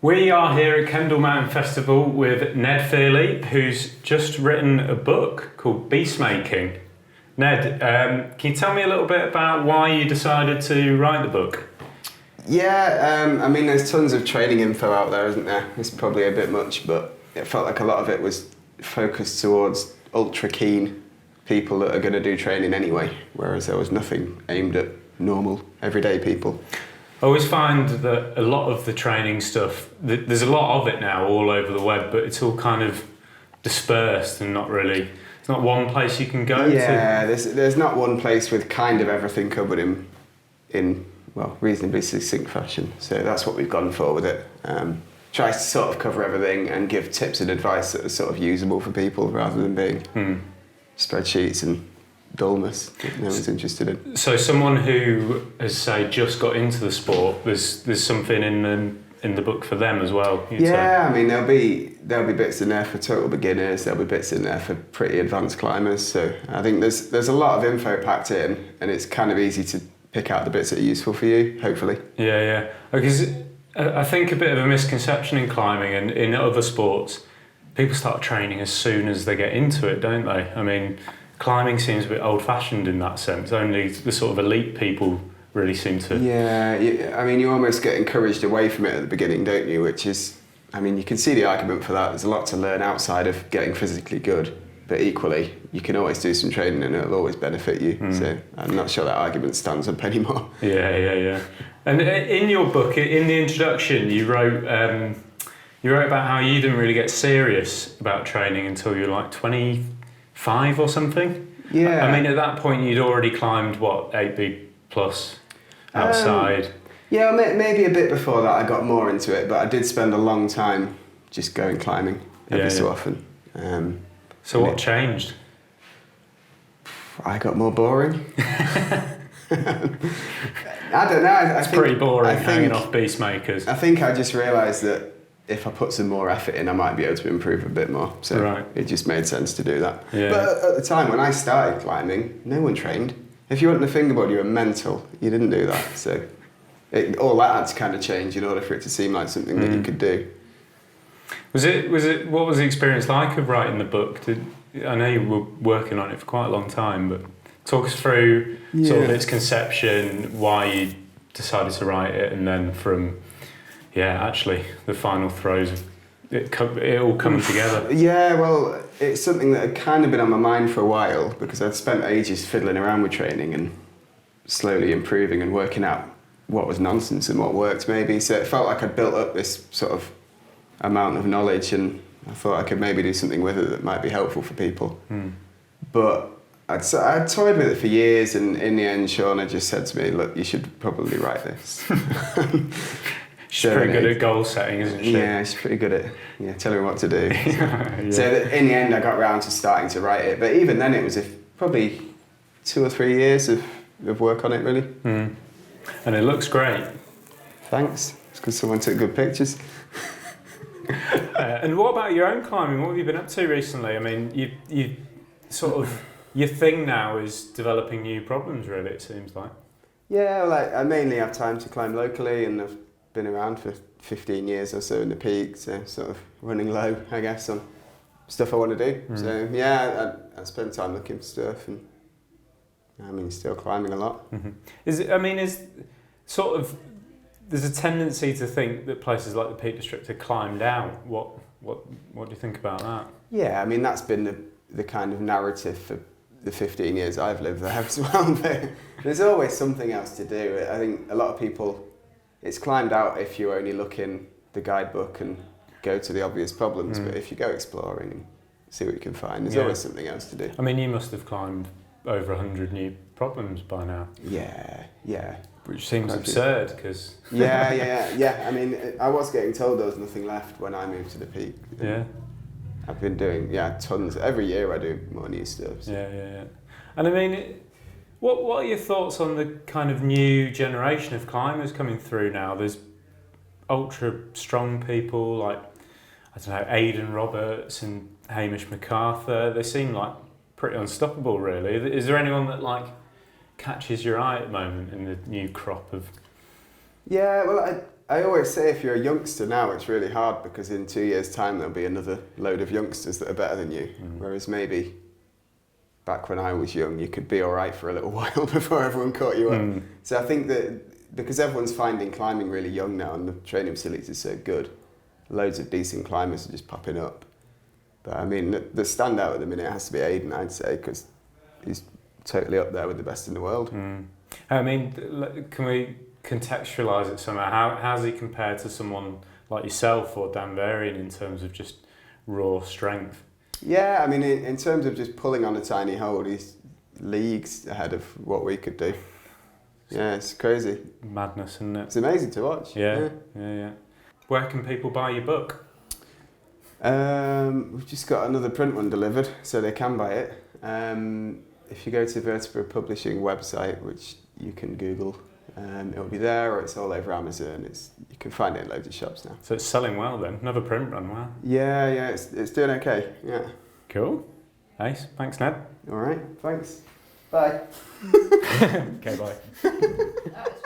We are here at Kendal Mountain Festival with Ned Feehally, who's just written a book called Beastmaking. Ned, can you tell me a little bit about why you decided to write the book? Yeah, I mean, there's tons of training info out there, isn't there? It's probably a bit much, but it felt like a lot of it was focused towards ultra keen people that are going to do training anyway, whereas there was nothing aimed at normal, everyday people. I always find that a lot of the training stuff, there's a lot of it now all over the web, but it's all kind of dispersed and not really, it's not one place you can go to. Yeah, there's not one place with kind of everything covered in well, reasonably succinct fashion. So that's what we've gone for with it. Tries to sort of cover everything and give tips and advice that are sort of usable for people rather than being spreadsheets and dullness that no one's interested in. So someone who has, say, just got into the sport, there's something in the book for them as well. Yeah, I mean there'll be bits in there for total beginners. There'll be bits in there for pretty advanced climbers. So I think there's a lot of info packed in, and it's kind of easy to pick out the bits that are useful for you, hopefully. Yeah. Because I think a bit of a misconception in climbing and in other sports, people start training as soon as they get into it, don't they? I mean, climbing seems a bit old-fashioned in that sense. Only the sort of elite people really seem to... Yeah, I mean, you almost get encouraged away from it at the beginning, don't you? Which is, I mean, you can see the argument for that. There's a lot to learn outside of getting physically good, but equally, you can always do some training and it'll always benefit you. So I'm not sure that argument stands up anymore. Yeah. And in your book, in the introduction, you wrote about how you didn't really get serious about training until you were like 25 or something. Yeah. I mean, at that point, you'd already climbed, what, 8B plus outside? Yeah, maybe a bit before that I got more into it, but I did spend a long time just going climbing every so often. So what changed? I got more boring. I don't know. It's pretty boring hanging off Beastmakers. I think I just realised that if I put some more effort in, I might be able to improve a bit more. So it just made sense to do that. Yeah. But at the time when I started climbing, no one trained. If you wanted a fingerboard, you were mental. You didn't do that. So all that had to kind of change in order for it to seem like something that you could do. Was it? What was the experience like of writing the book? I know you were working on it for quite a long time, but talk us through sort of its conception, why you decided to write it, and then from actually the final throes of it all coming together. Yeah, well, it's something that had kind of been on my mind for a while because I'd spent ages fiddling around with training and slowly improving and working out what was nonsense and what worked maybe. So it felt like I'd built up this sort of amount of knowledge, and I thought I could maybe do something with it that might be helpful for people. But I'd toyed with it for years, and in the end, Shauna just said to me, "Look, you should probably write this." She's pretty good at goal setting, isn't she? Yeah, she's pretty good at telling me what to do. So in the end, I got round to starting to write it. But even then, it was probably 2 or 3 years of work on it, really. And it looks great. Thanks. It's because someone took good pictures. And what about your own climbing? What have you been up to recently? I mean, you sort of, your thing now is developing new problems, really, it seems like. Yeah, well, I mainly have time to climb locally, and I've been around for 15 years or so in the peak, so sort of running low, I guess, on stuff I want to do. So yeah, I spend time looking for stuff, and I mean, still climbing a lot. Is sort of, there's a tendency to think that places like the Peak District are climbed out. What do you think about that? Yeah, I mean, that's been the kind of narrative for the 15 years I've lived there as well. But there's always something else to do. I think a lot of people, it's climbed out if you only look in the guidebook and go to the obvious problems, but if you go exploring and see what you can find, there's always something else to do. I mean, you must have climbed over 100 new problems by now. Yeah. Which seems absurd, because... Yeah. I mean, I was getting told there was nothing left when I moved to the peak. Yeah. I've been doing, tons. Every year I do more new stuff. So. Yeah. And I mean, what are your thoughts on the kind of new generation of climbers coming through now? There's ultra strong people like, I don't know, Aidan Roberts and Hamish MacArthur. They seem like pretty unstoppable, really. Is there anyone that catches your eye at the moment in the new crop of... Yeah, well, I always say if you're a youngster now, it's really hard because in 2 years' time there'll be another load of youngsters that are better than you. Whereas maybe back when I was young, you could be all right for a little while before everyone caught you up. So I think that because everyone's finding climbing really young now and the training facilities are so good, loads of decent climbers are just popping up. But I mean, the standout at the minute has to be Aidan, I'd say, because he's totally up there with the best in the world. I mean, can we contextualise it somehow? How does he compare to someone like yourself or Dan Varian in terms of just raw strength? Yeah, I mean, in terms of just pulling on a tiny hold, he's leagues ahead of what we could do. Yeah, it's crazy. Madness, isn't it? It's amazing to watch. Yeah. Where can people buy your book? We've just got another print one delivered, so they can buy it. If you go to Vertebra Publishing website, which you can Google, it'll be there, or it's all over Amazon. You can find it in loads of shops now. So it's selling well then. Another print run, wow. Yeah, it's doing okay. Yeah. Cool. Nice. Thanks, Ned. All right. Thanks. Bye. Okay, bye.